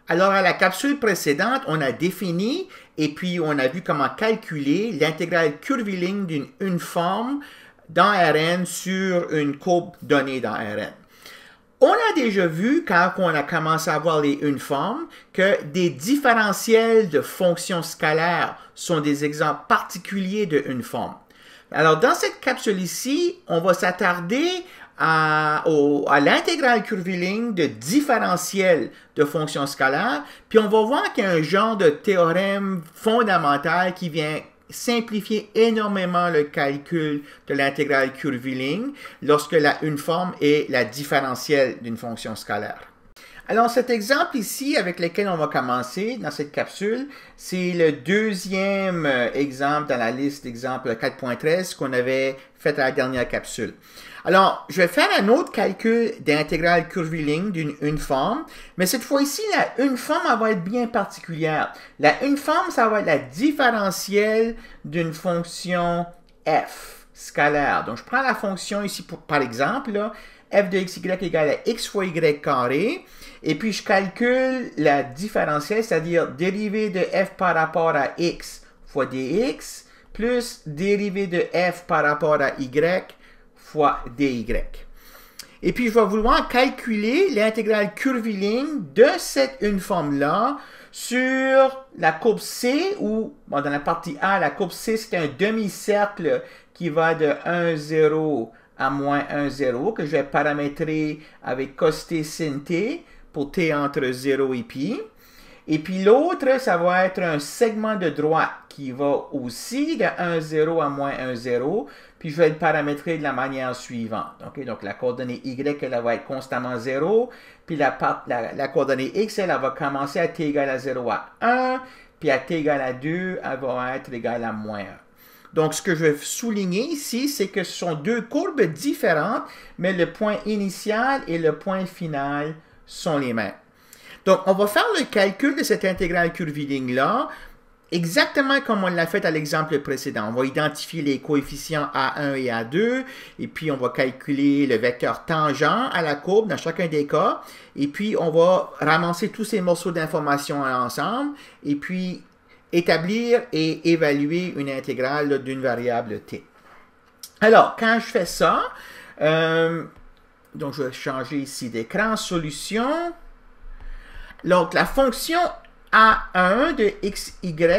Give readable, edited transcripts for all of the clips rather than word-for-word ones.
Alors, à la capsule précédente, on a défini et puis on a vu comment calculer l'intégrale curviligne d'une forme dans Rn sur une courbe donnée dans Rn. On a déjà vu, quand on a commencé à voir les uniformes, que des différentiels de fonctions scalaires sont des exemples particuliers de uniformes. Alors, dans cette capsule ici, on va s'attarder à l'intégrale curviligne de différentiels de fonctions scalaires, puis on va voir qu'il y a un genre de théorème fondamental qui vient simplifier énormément le calcul de l'intégrale curviligne lorsque la uniforme est la différentielle d'une fonction scalaire. Alors, cet exemple ici avec lequel on va commencer dans cette capsule, c'est le deuxième exemple dans la liste d'exemples 4.13 qu'on avait fait à la dernière capsule. Alors, je vais faire un autre calcul d'intégrale curviligne d'une uniforme, mais cette fois-ci, la uniforme elle va être bien particulière. La uniforme, ça va être la différentielle d'une fonction f scalaire. Donc, je prends la fonction ici, par exemple, là, f de xy égale à x fois y carré, et puis je calcule la différentielle, c'est-à-dire dérivée de f par rapport à x fois dx, plus dérivée de f par rapport à y fois dy. Et puis, je vais vouloir calculer l'intégrale curviligne de cette uniforme-là sur la courbe C, où, bon, dans la partie A, la courbe C, c'est un demi-cercle qui va de 1, 0 à moins 1, 0, que je vais paramétrer avec cos t sin t pour t entre 0 et pi. Et puis l'autre, ça va être un segment de droite qui va aussi de 1, 0 à moins 1, 0. Puis je vais le paramétrer de la manière suivante. Okay? Donc la coordonnée y, elle va être constamment 0. Puis la coordonnée x, elle va commencer à t égale à 0 à 1. Puis à t égale à 2, elle va être égale à moins 1. Donc ce que je vais souligner ici, c'est que ce sont deux courbes différentes, mais le point initial et le point final sont les mêmes. Donc, on va faire le calcul de cette intégrale curviligne-là exactement comme on l'a fait à l'exemple précédent. On va identifier les coefficients A1 et A2, et puis on va calculer le vecteur tangent à la courbe dans chacun des cas, et puis on va ramasser tous ces morceaux d'informations ensemble, et puis établir et évaluer une intégrale d'une variable t. Alors, quand je fais ça, donc je vais changer ici d'écran, solution. Donc, la fonction A1 de xy,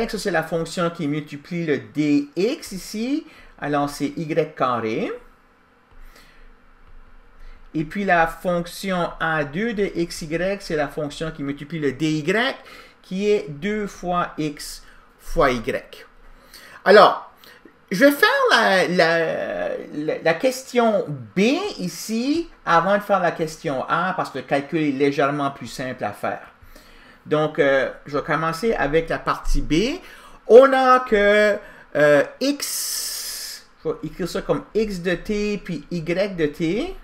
ça c'est la fonction qui multiplie le dx ici. Alors, c'est y carré. Et puis, la fonction A2 de xy, c'est la fonction qui multiplie le dy, qui est 2 fois x fois y. Alors, je vais faire la question B ici avant de faire la question A parce que le calcul est légèrement plus simple à faire. Donc, je vais commencer avec la partie B. On a que x, je vais écrire ça comme x de t puis y de t.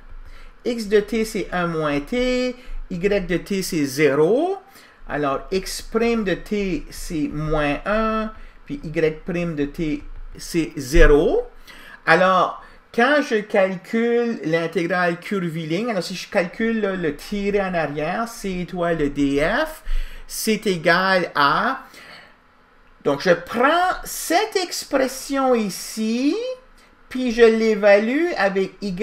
X de t, c'est 1 moins t. Y de t, c'est 0. Alors, x' de t, c'est moins 1. Puis y' de t, c'est 0. Alors, quand je calcule l'intégrale curviligne, alors si je calcule le tiré en arrière, c étoile de df, c'est égal à... Donc, je prends cette expression ici, puis je l'évalue avec y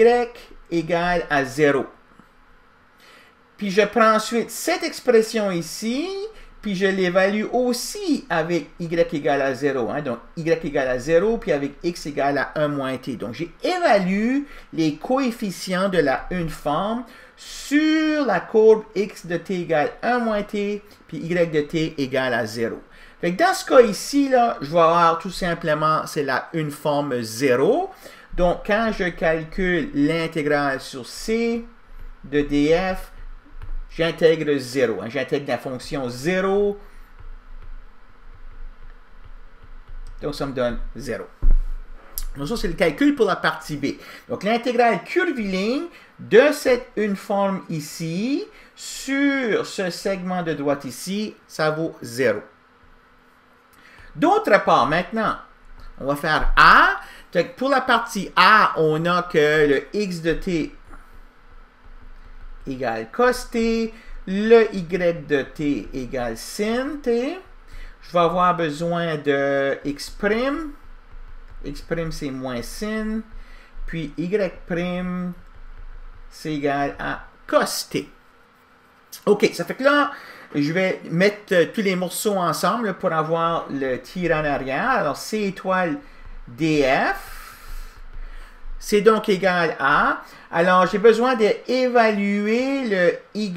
égale à 0. Puis je prends ensuite cette expression ici, puis je l'évalue aussi avec y égale à 0. Hein? Donc, y égale à 0, puis avec x égale à 1 moins t. Donc, j'évalue les coefficients de la uniforme sur la courbe x de t égale 1 moins t, puis y de t égale à 0. Fait que dans ce cas ici, là, je vais avoir tout simplement, c'est la uniforme 0. Donc, quand je calcule l'intégrale sur c de df, j'intègre 0. Hein. J'intègre la fonction 0. Donc, ça me donne 0. Donc, ça, c'est le calcul pour la partie B. Donc, l'intégrale curviligne de cette uniforme ici sur ce segment de droite ici, ça vaut 0. D'autre part, maintenant, on va faire A. Donc, pour la partie A, on a que le x de t égale cos t le y de t égale sin t. Je vais avoir besoin de x'. X' c'est moins sin. Puis y', c'est égal à cos t. OK, ça fait que là, je vais mettre tous les morceaux ensemble pour avoir le tir en arrière. Alors, C étoile df, c'est donc égal à... Alors, j'ai besoin d'évaluer le y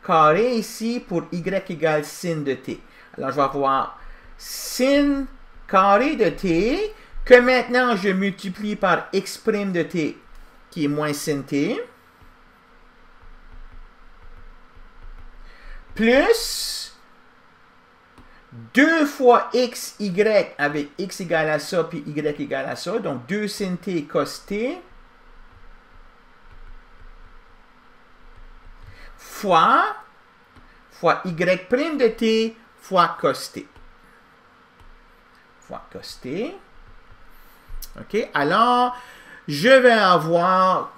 carré ici pour y égale sin de t. Alors, je vais avoir sin carré de t, que maintenant je multiplie par x' de t, qui est moins sin t, plus 2 fois xy avec x égale à ça, puis y égale à ça, donc 2 sin t cos t, fois y' de t fois cos t. Fois cos t. OK, alors, je vais avoir,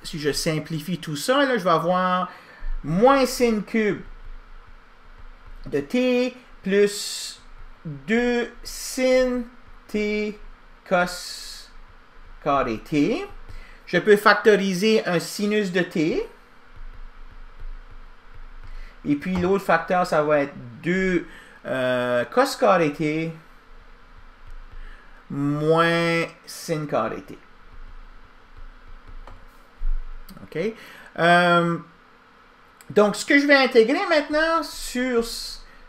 si je simplifie tout ça, là, je vais avoir moins sin cube de t plus 2 sin t cos carré t. Je peux factoriser un sinus de t. Et puis l'autre facteur, ça va être 2 cos carré t moins sin carré t. OK? Donc, ce que je vais intégrer maintenant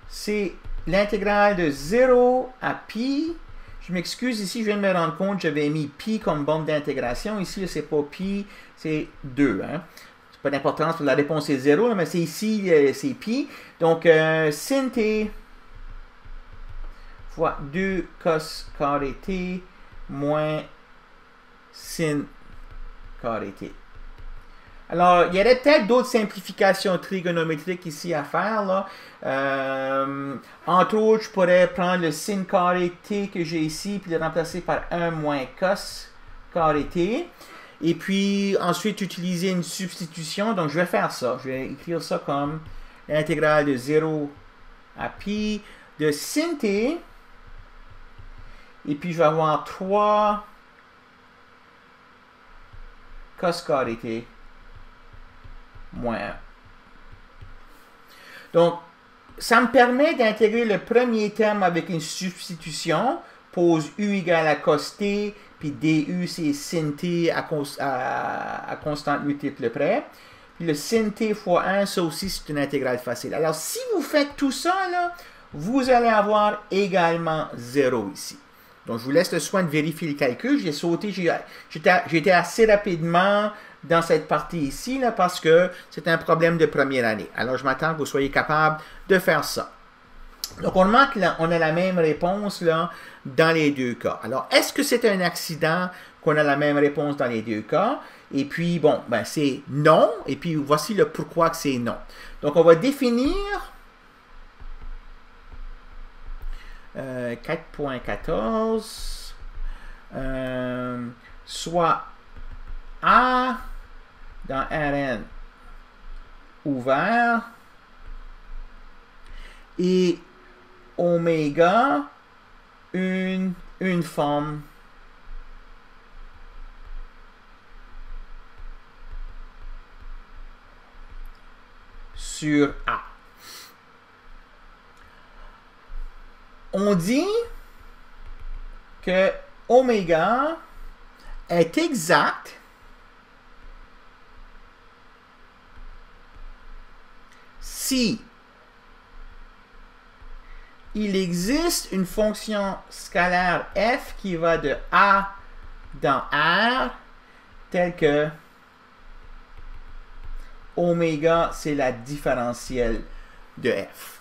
c'est l'intégrale de 0 à pi. Je m'excuse, ici, je viens de me rendre compte, j'avais mis pi comme borne d'intégration. Ici, c'est pas pi, c'est 2. Hein? C'est pas d'importance, la réponse est 0, mais c'est ici, c'est pi. Donc, sin t fois 2 cos carré t moins sin carré t. Alors, il y aurait peut-être d'autres simplifications trigonométriques ici à faire. Là. Entre autres, je pourrais prendre le sin carré t que j'ai ici, puis le remplacer par 1 moins cos carré t. Et puis, ensuite, utiliser une substitution. Donc, je vais faire ça. Je vais écrire ça comme l'intégrale de 0 à pi de sin t. Et puis, je vais avoir 3 cos carré t moins 1. Donc, ça me permet d'intégrer le premier terme avec une substitution. Pose u égale à cos t, puis du c'est sin t à constante multiple près. Puis le sin t fois 1, ça aussi c'est une intégrale facile. Alors, si vous faites tout ça, là, vous allez avoir également 0 ici. Donc, je vous laisse le soin de vérifier le calcul. J'ai sauté, j'étais assez rapidement dans cette partie ici, là, parce que c'est un problème de première année. Alors, je m'attends que vous soyez capable de faire ça. Donc, on remarque qu'on a la même réponse là, dans les deux cas. Alors, est-ce que c'est un accident qu'on a la même réponse dans les deux cas? Et puis, bon, ben, c'est non. Et puis, voici le pourquoi que c'est non. Donc, on va définir 4.14 soit A dans Rn ouvert et oméga une forme sur A. On dit que oméga est exact si il existe une fonction scalaire f qui va de A dans R, telle que oméga, c'est la différentielle de f.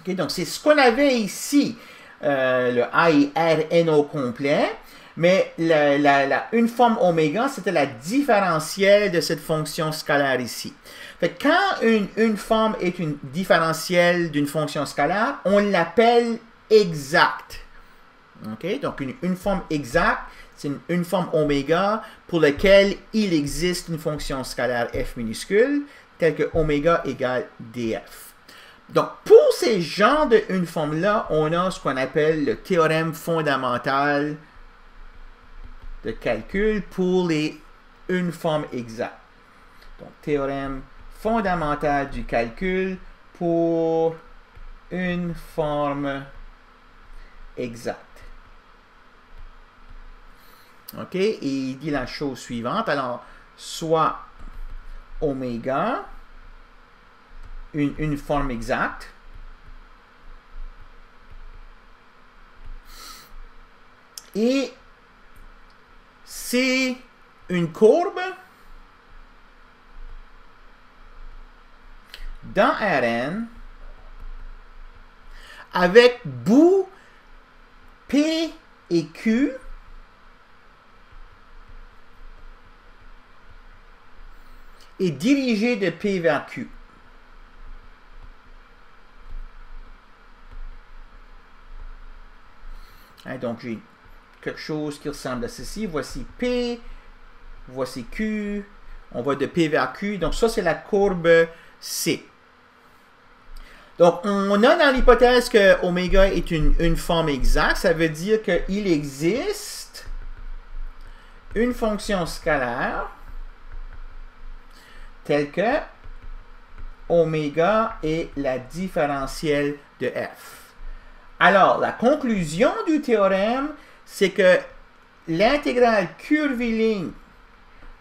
Okay, donc, c'est ce qu'on avait ici, le A et R n au complet, mais une forme oméga, c'était la différentielle de cette fonction scalaire ici. Fait que quand une forme est une différentielle d'une fonction scalaire, on l'appelle exacte. Okay? Donc, une forme exacte, c'est une forme oméga pour laquelle il existe une fonction scalaire f minuscule, telle que oméga égale df. Donc, pour ces genres de une forme-là, on a ce qu'on appelle le théorème fondamental de calcul pour les une forme exacte. Donc, théorème fondamental du calcul pour une forme exacte. OK? Et il dit la chose suivante. Alors, soit oméga, une forme exacte, et c'est une courbe dans Rn avec bout P et Q et dirigé de P vers Q. Hein, donc, j'ai quelque chose qui ressemble à ceci. Voici P, voici Q, on va de P vers Q. Donc, ça, c'est la courbe C. Donc, on a dans l'hypothèse que oméga est une forme exacte. Ça veut dire qu'il existe une fonction scalaire telle que oméga est la différentielle de f. Alors, la conclusion du théorème, c'est que l'intégrale curviligne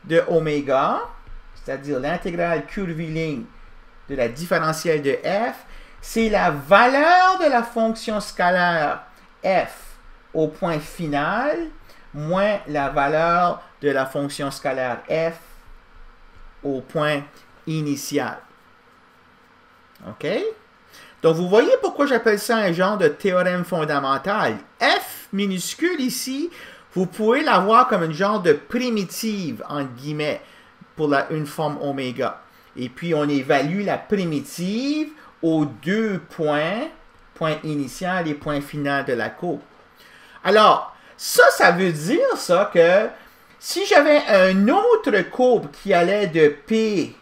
de oméga, c'est-à-dire l'intégrale curviligne de la différentielle de f, c'est la valeur de la fonction scalaire f au point final moins la valeur de la fonction scalaire f au point initial. OK? Donc, vous voyez pourquoi j'appelle ça un genre de théorème fondamental. F minuscule ici, vous pouvez l'avoir comme une genre de primitive, entre guillemets, pour une forme oméga. Et puis, on évalue la primitive aux deux points, point initial et point final de la courbe. Alors, ça veut dire ça que si j'avais un autre courbe qui allait de P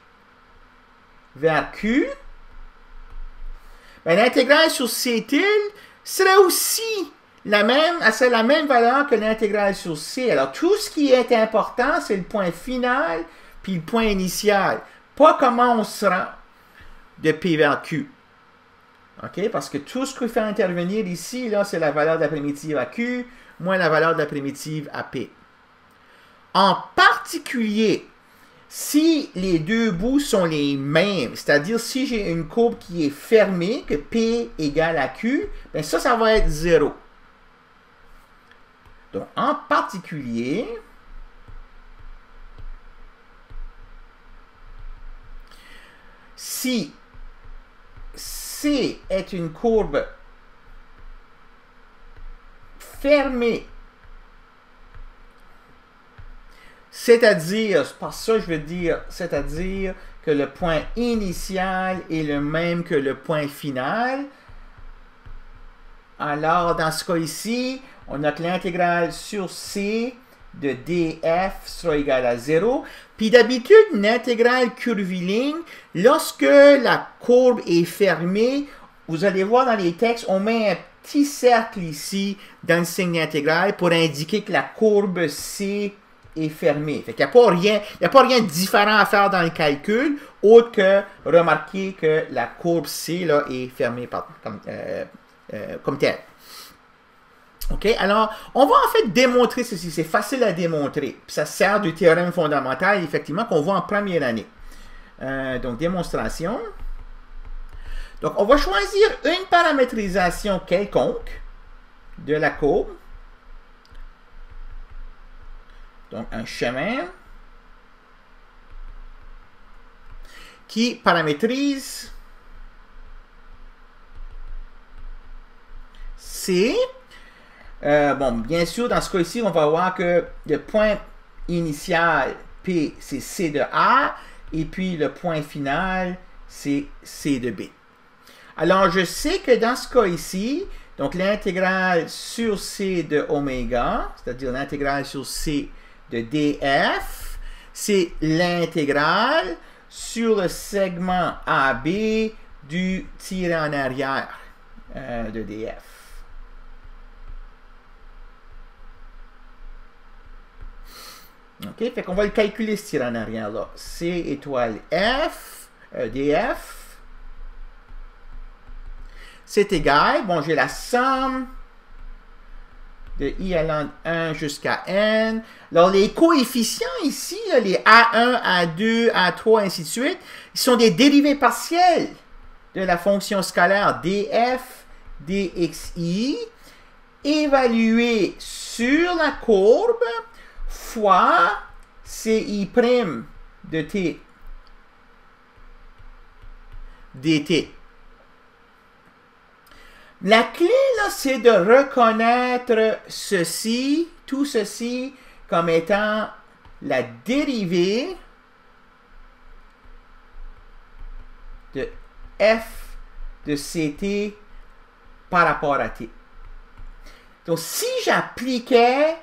vers Q, l'intégrale sur C tilde serait aussi la même valeur que l'intégrale sur C. Alors, tout ce qui est important, c'est le point final puis le point initial. Pas comment on se rend de P vers Q. OK? Parce que tout ce qu'il fait intervenir ici, là, c'est la valeur de la primitive à Q moins la valeur de la primitive à P. En particulier, si les deux bouts sont les mêmes, c'est-à-dire si j'ai une courbe qui est fermée, que P égale à Q, bien ça va être 0. Donc, en particulier, si C est une courbe fermée, c'est-à-dire, par ça je veux dire, c'est-à-dire que le point initial est le même que le point final. Alors, dans ce cas ici, on a que l'intégrale sur C de df sera égale à 0. Puis d'habitude, une intégrale curviligne, lorsque la courbe est fermée, vous allez voir dans les textes, on met un petit cercle ici dans le signe d'intégrale pour indiquer que la courbe C est fermée. Fait qu'il n'y a pas rien de différent à faire dans le calcul, autre que remarquer que la courbe C là, est fermée comme telle. OK? Alors, on va en fait démontrer ceci. C'est facile à démontrer. Puis ça sert du théorème fondamental, effectivement, qu'on voit en première année. Donc, démonstration. Donc, on va choisir une paramétrisation quelconque de la courbe. Donc, un chemin qui paramétrise C. Bon, bien sûr, dans ce cas-ci, on va voir que le point initial, P, c'est C de A, et puis le point final, c'est C de B. Alors, je sais que dans ce cas ici, Donc, l'intégrale sur C de oméga, c'est-à-dire l'intégrale sur C de df, c'est l'intégrale sur le segment AB du tiré en arrière de df. OK, fait qu'on va le calculer ce tiré en arrière-là. C étoile F, df. C'est égal, bon, j'ai la somme de i allant 1 jusqu'à n. Alors, les coefficients ici, là, les A1, A2, A3, ainsi de suite, ils sont des dérivés partiels de la fonction scalaire df dxi, évalués sur la courbe fois ci' de t dt. La clé, là, c'est de reconnaître ceci, tout ceci, comme étant la dérivée de f de ct par rapport à t. Donc, si j'appliquais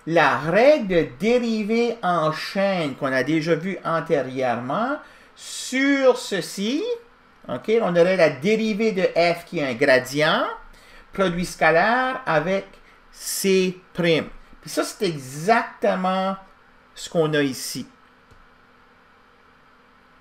la règle de dérivée en chaîne qu'on a déjà vue antérieurement sur ceci, OK, on aurait la dérivée de f qui est un gradient, produit scalaire avec C'. Puis ça, c'est exactement ce qu'on a ici.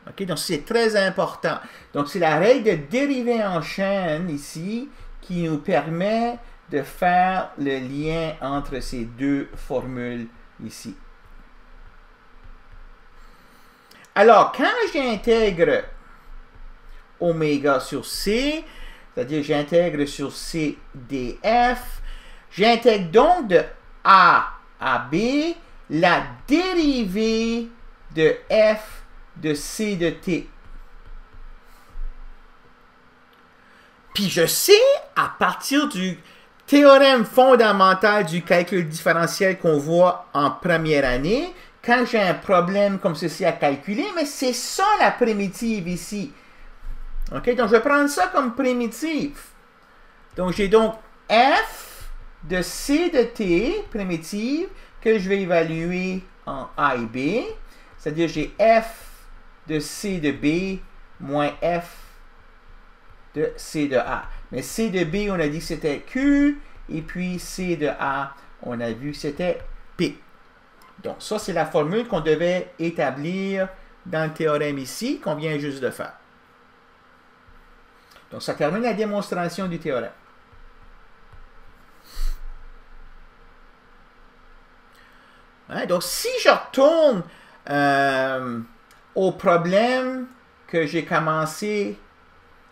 OK, donc c'est très important. Donc, c'est la règle de dérivée en chaîne ici qui nous permet de faire le lien entre ces deux formules ici. Alors, quand j'intègre oméga sur C, c'est-à-dire j'intègre sur C df, j'intègre donc de A à B la dérivée de f de C de t. Puis je sais, à partir du théorème fondamental du calcul différentiel qu'on voit en première année, quand j'ai un problème comme ceci à calculer, mais c'est ça la primitive ici. OK, donc je vais prendre ça comme primitive. Donc j'ai donc f de c de t, primitive, que je vais évaluer en a et b. C'est-à-dire j'ai f de c de b moins f de c de a. Mais c de b, on a dit que c'était q, et puis c de a, on a vu que c'était p. Donc ça, c'est la formule qu'on devait établir dans le théorème ici, qu'on vient juste de faire. Donc, ça termine la démonstration du théorème. Hein, donc, si je retourne au problème que j'ai commencé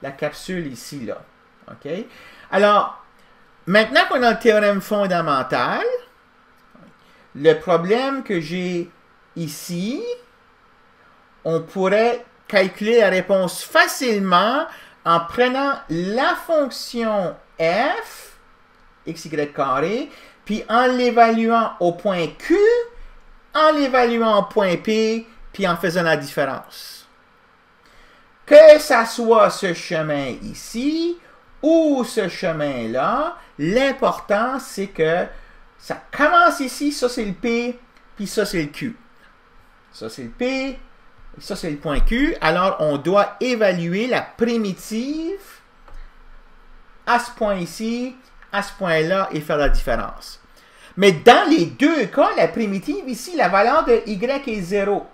la capsule ici, là. OK? Alors, maintenant qu'on a le théorème fondamental, le problème que j'ai ici, on pourrait calculer la réponse facilement en prenant la fonction f, xy carré, puis en l'évaluant au point Q, en l'évaluant au point P, puis en faisant la différence. Que ça soit ce chemin ici, ou ce chemin-là, l'important, c'est que ça commence ici, ça c'est le P, puis ça c'est le Q. Ça c'est le P, ça, c'est le point Q. Alors, on doit évaluer la primitive à ce point ici, à ce point-là, et faire la différence. Mais dans les deux cas, la primitive ici, la valeur de y est 0.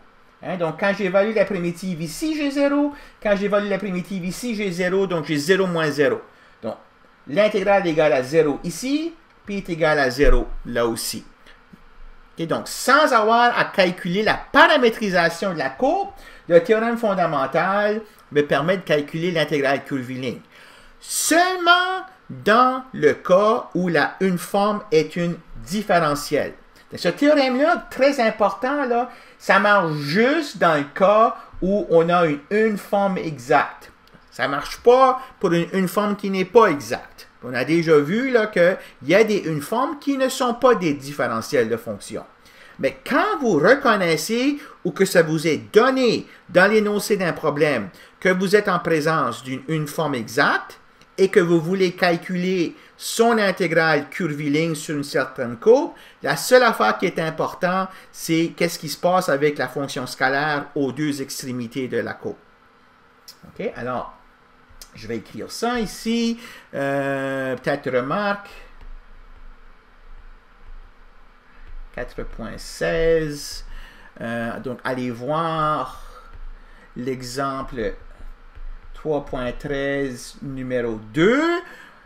Hein, donc, quand j'évalue la primitive ici, j'ai 0. Quand j'évalue la primitive ici, j'ai 0. Donc, j'ai 0 moins 0. Donc, l'intégrale est égale à 0 ici, puis est égale à 0 là aussi. Okay, donc, sans avoir à calculer la paramétrisation de la courbe, le théorème fondamental me permet de calculer l'intégrale curviligne. Seulement dans le cas où la une forme est une différentielle. Ce théorème-là, très important, là, ça marche juste dans le cas où on a une forme exacte. Ça ne marche pas pour une forme qui n'est pas exacte. On a déjà vu qu'il y a une forme qui ne sont pas des différentiels de fonctions. Mais quand vous reconnaissez ou que ça vous est donné dans l'énoncé d'un problème que vous êtes en présence d'une forme exacte et que vous voulez calculer son intégrale curviligne sur une certaine courbe. La seule affaire qui est importante, c'est qu'est-ce qui se passe avec la fonction scalaire aux deux extrémités de la courbe. OK, alors, je vais écrire ça ici. Peut-être remarque. 4.16. Donc, allez voir l'exemple 3.13 numéro 2.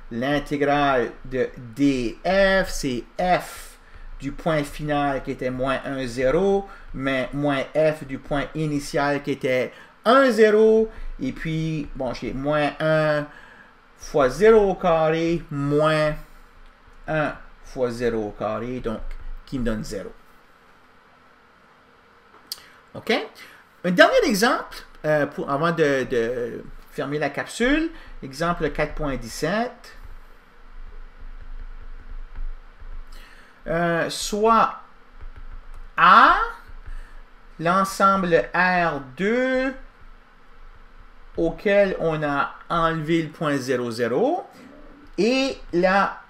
L'intégrale de df, c'est f du point final qui était moins 1, 0, mais moins f du point initial qui était 1, 0. Et puis, bon, j'ai moins 1 fois 0 au carré, moins 1 fois 0 au carré, donc qui me donne 0. OK? Un dernier exemple, avant de fermer la capsule, exemple 4.17. Soit A, l'ensemble R2 auquel on a enlevé le point 0,0 et la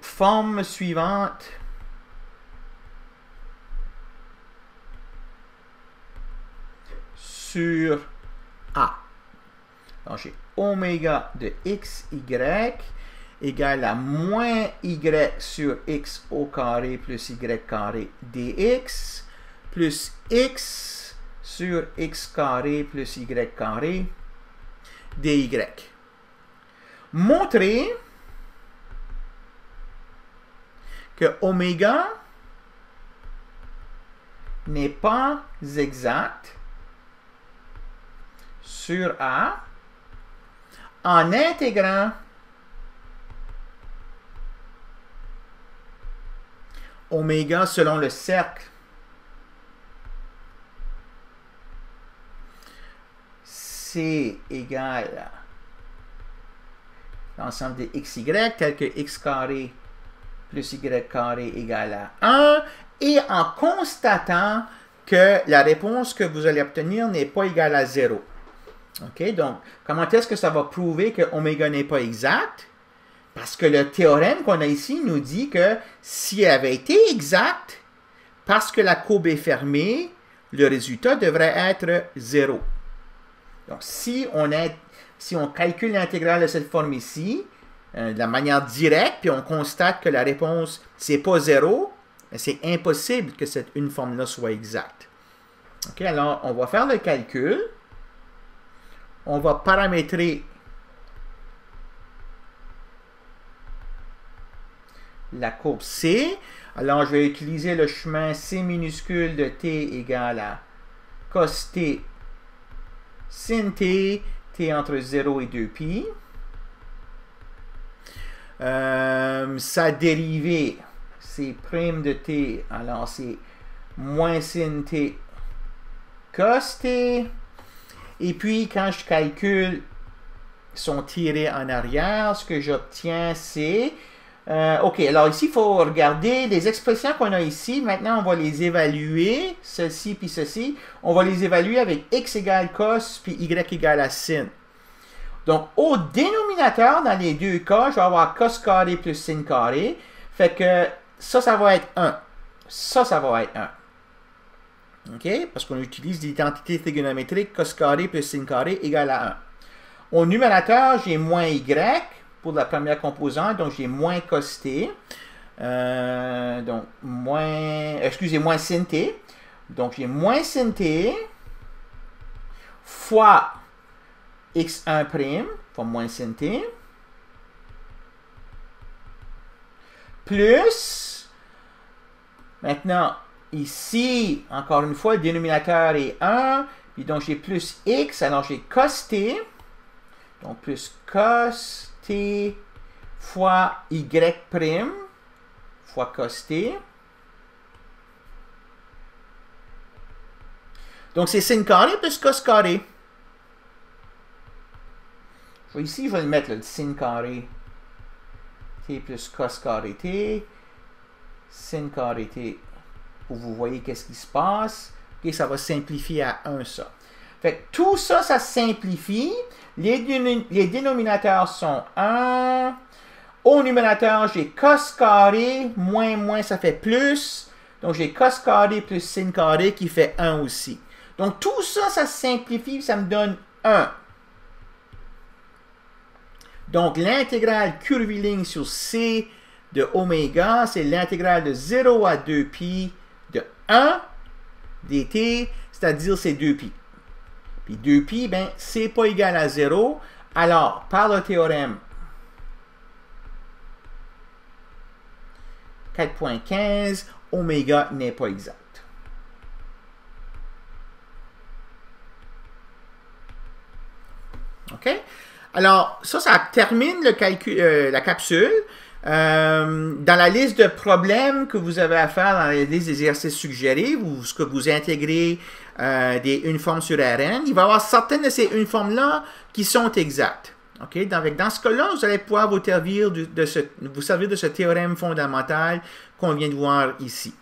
forme suivante sur A. Donc j'ai oméga de xy égale à moins y sur x au carré plus y carré dx plus x sur x carré plus y carré dy. Montrer que oméga n'est pas exact sur A en intégrant oméga selon le cercle C égale à l'ensemble des xy tel que x carré plus y carré égale à 1 et en constatant que la réponse que vous allez obtenir n'est pas égale à 0. OK? Donc, comment est-ce que ça va prouver que oméga n'est pas exact? Parce que le théorème qu'on a ici nous dit que si elle avait été exacte, parce que la courbe est fermée, le résultat devrait être 0. Donc, si on calcule l'intégrale de cette forme ici, de la manière directe, puis on constate que la réponse, c'est pas 0, c'est impossible que une forme-là soit exacte. OK, alors, on va faire le calcul. On va paramétrer la courbe C. Alors, je vais utiliser le chemin C minuscule de t égale à cos t sin t, t entre 0 et 2pi. Sa dérivée, c'est prime de t, alors c'est moins sin t cos t. Et puis, quand je calcule son tiré en arrière, ce que j'obtiens, c'est... OK, alors ici, il faut regarder les expressions qu'on a ici. Maintenant, on va les évaluer, ceci puis ceci. On va les évaluer avec x égale cos puis y égale à sin. Donc, au dénominateur, dans les deux cas, je vais avoir cos carré plus sin carré. Fait que ça va être 1. Ça va être 1. OK? Parce qu'on utilise l'identité trigonométrique cos carré plus sin carré égale à 1. Au numérateur, j'ai moins y pour la première composante, donc j'ai moins cos t. Donc, moins sin t. Donc, j'ai moins sin t fois x1', fois moins sin t, plus, maintenant, ici, encore une fois, le dénominateur est 1, puis donc j'ai plus x, alors j'ai cos t, donc plus cos t fois y' fois cos t. Donc c'est sin carré plus cos carré. Ici, je vais le mettre, le sin carré t plus cos carré t, sin carré t, pour vous voyez qu'est-ce qui se passe. OK, ça va simplifier à 1 ça. Fait que tout ça, ça simplifie. Les dénominateurs sont 1. Au numérateur, j'ai cos carré, moins, ça fait plus. Donc, j'ai cos carré plus sin carré qui fait 1 aussi. Donc, tout ça, ça simplifie, ça me donne 1. Donc, l'intégrale curviligne sur C de oméga, c'est l'intégrale de 0 à 2pi de 1 dt, c'est-à-dire c'est 2pi. Puis 2pi, ben, c'est pas égal à 0. Alors, par le théorème 4.15, oméga n'est pas exact. OK? Alors, ça termine le calcul, la capsule. Dans la liste de problèmes que vous avez à faire dans la liste des exercices suggérés, ce que vous intégrez des uniformes sur Rn, il va y avoir certaines de ces uniformes-là qui sont exactes. Okay? Dans ce cas-là, vous allez pouvoir vous servir de ce théorème fondamental qu'on vient de voir ici.